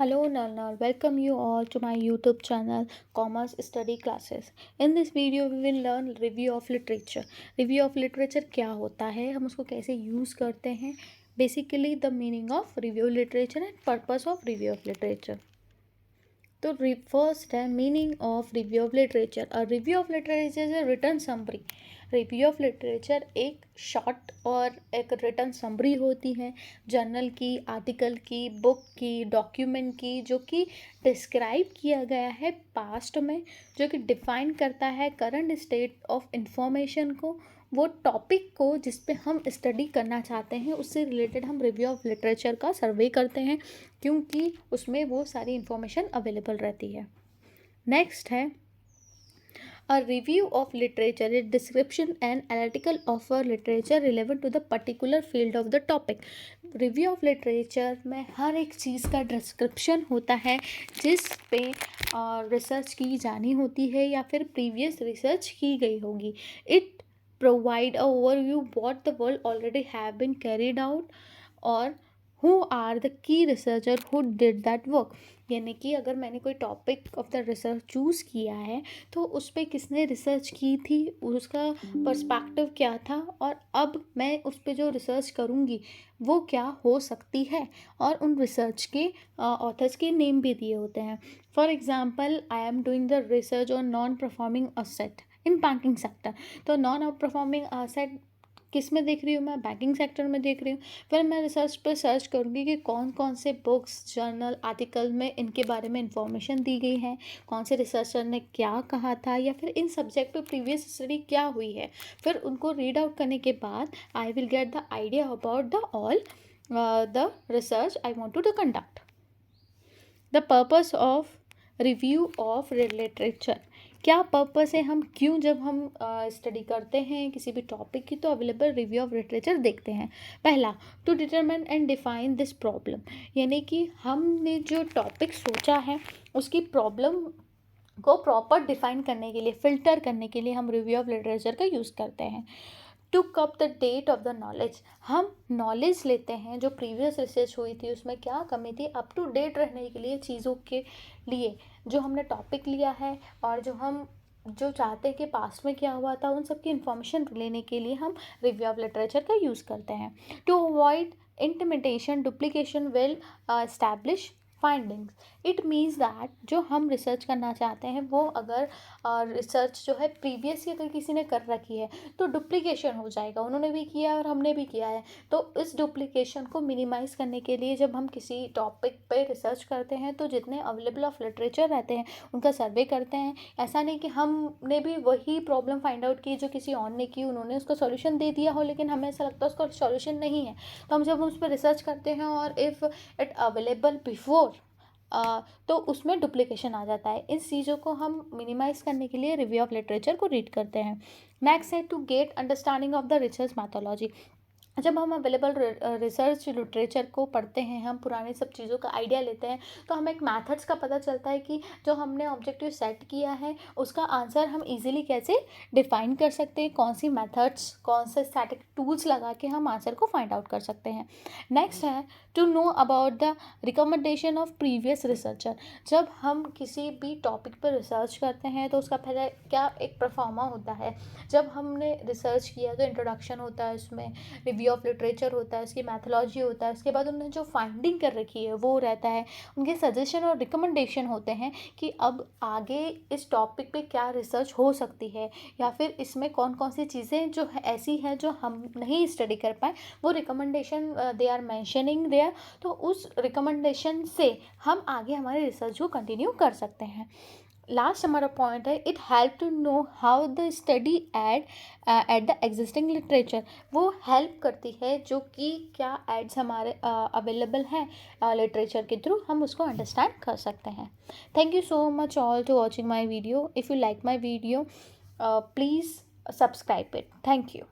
Hello Nalnal, welcome you all to my YouTube channel Commerce Study Classes. In this video we will learn review of literature. Review of literature क्या होता है, हम उसको कैसे use करते हैं, basically the meaning of review literature and purpose of review of literature. तो first है meaning of review of literature. A review of literature is a return summary. Review of literature एक शॉर्ट और एक return summary होती है journal की, article की, book की, डॉक्यूमेंट की, जो कि डिस्क्राइब किया गया है पास्ट में, जो कि डिफाइन करता है करंट स्टेट ऑफ इंफॉर्मेशन को, वो टॉपिक को जिस पे हम स्टडी करना चाहते हैं उससे रिलेटेड हम रिव्यू ऑफ लिटरेचर का सर्वे करते हैं, क्योंकि उसमें वो सारी इन्फॉर्मेशन अवेलेबल रहती है. नेक्स्ट है a review of literature is description and analytical of a literature relevant to the particular field of the topic. Review of literature में हर एक चीज़ का डिस्क्रिप्शन होता है जिस पे रिसर्च की जानी होती है या फिर प्रीवियस रिसर्च की गई होगी. It provide a overview what the world already have been carried out or who are the key researcher who did that work. यानी कि अगर मैंने कोई topic of the research choose किया है तो उस पर किसने रिसर्च की थी, उसका पर्सपेक्टिव क्या था, और अब मैं उस पर जो रिसर्च करूँगी वो क्या हो सकती है, और उन रिसर्च के ऑथर्स के नेम भी दिए होते हैं. For example, I am doing the research on non performing asset in banking sector. तो नॉन परफॉर्मिंग असेट किस में देख रही हूँ, मैं बैंकिंग सेक्टर में देख रही हूँ. फिर मैं रिसर्च पर सर्च करूँगी कि कौन कौन से बुक्स, जर्नल, आर्टिकल में इनके बारे में इंफॉर्मेशन दी गई है, कौन से रिसर्चर ने क्या कहा था, या फिर इन सब्जेक्ट पे प्रीवियस स्टडी क्या हुई है. फिर उनको रीड आउट करने के बाद I will get the idea about the all the research I want to conduct. The purpose of review of literature. क्या पर्पस है, हम क्यों जब हम स्टडी करते हैं किसी भी टॉपिक की तो अवेलेबल रिव्यू ऑफ लिटरेचर देखते हैं. पहला, to determine and define this problem. यानी कि हमने जो टॉपिक सोचा है उसकी प्रॉब्लम को प्रॉपर डिफाइन करने के लिए, फिल्टर करने के लिए हम रिव्यू ऑफ लिटरेचर का यूज़ करते हैं. To cup the date of the knowledge. हम नॉलेज लेते हैं जो प्रीवियस रिसर्च हुई थी उसमें क्या कमी थी, अप टू डेट रहने के लिए चीज़ों के लिए जो हमने टॉपिक लिया है और जो हम जो चाहते हैं कि पास्ट में क्या हुआ था उन सब की इंफॉर्मेशन लेने के लिए हम रिव्यू ऑफ लिटरेचर का यूज़ करते हैं. To avoid intimidation duplication will establish findings. It means that जो हम रिसर्च करना चाहते हैं वो अगर रिसर्च जो है प्रीवियस ही अगर किसी ने कर रखी है तो डुप्लीकेशन हो जाएगा. उन्होंने भी किया है और हमने भी किया है, तो इस डुप्लीकेशन को मिनिमाइज़ करने के लिए जब हम किसी टॉपिक पे रिसर्च करते हैं तो जितने अवेलेबल ऑफ लिटरेचर रहते हैं उनका सर्वे करते हैं. ऐसा नहीं कि हमने भी वही प्रॉब्लम फाइंड आउट की जो किसी और ने की, उन्होंने उसका सॉल्यूशन दे दिया हो लेकिन हमें ऐसा लगता है उसका सॉल्यूशन नहीं है, तो हम जब उस पर रिसर्च करते हैं और इफ़ इट अवेलेबल बिफोर तो उसमें डुप्लीकेशन आ जाता है. इस चीज़ों को हम मिनिमाइज़ करने के लिए रिव्यू ऑफ लिटरेचर को रीड करते हैं. नेक्स्ट है to get understanding of the research methodology. जब हम अवेलेबल रिसर्च लिटरेचर को पढ़ते हैं, हम पुराने सब चीज़ों का आइडिया लेते हैं तो हमें एक मैथड्स का पता चलता है कि जो हमने ऑब्जेक्टिव सेट किया है उसका आंसर हम इजीली कैसे डिफाइन कर सकते हैं, कौन सी मेथड्स, कौन से स्टैटिक टूल्स लगा के हम आंसर को फाइंड आउट कर सकते हैं. नेक्स्ट है to know about the recommendation of previous researcher. जब हम किसी भी टॉपिक पर रिसर्च करते हैं तो उसका पहले क्या एक परफॉर्मा होता है. जब हमने रिसर्च किया तो इंट्रोडक्शन होता है, उसमें रिव्यू ऑफ लिटरेचर होता है, उसकी मैथोलॉजी होता है, उसके बाद उन्होंने जो फाइंडिंग कर रखी है वो रहता है, उनके सजेशन और रिकमेंडेशन होते हैं कि अब आगे इस टॉपिक पे क्या रिसर्च हो सकती है या फिर इसमें कौन कौन सी चीज़ें जो है ऐसी हैं जो हम नहीं स्टडी कर पाए, वो recommendation they are mentioning there. तो उस रिकमेंडेशन से हम आगे हमारे रिसर्च को कंटिन्यू कर सकते हैं. लास्ट हमारा पॉइंट है it help to know how the study at the existing literature. वो हेल्प करती है जो कि क्या एड्स हमारे अवेलेबल हैं लिटरेचर के थ्रू, हम उसको अंडरस्टैंड कर सकते हैं. Thank you so much all to watching my video. If you like my video please subscribe it. Thank you.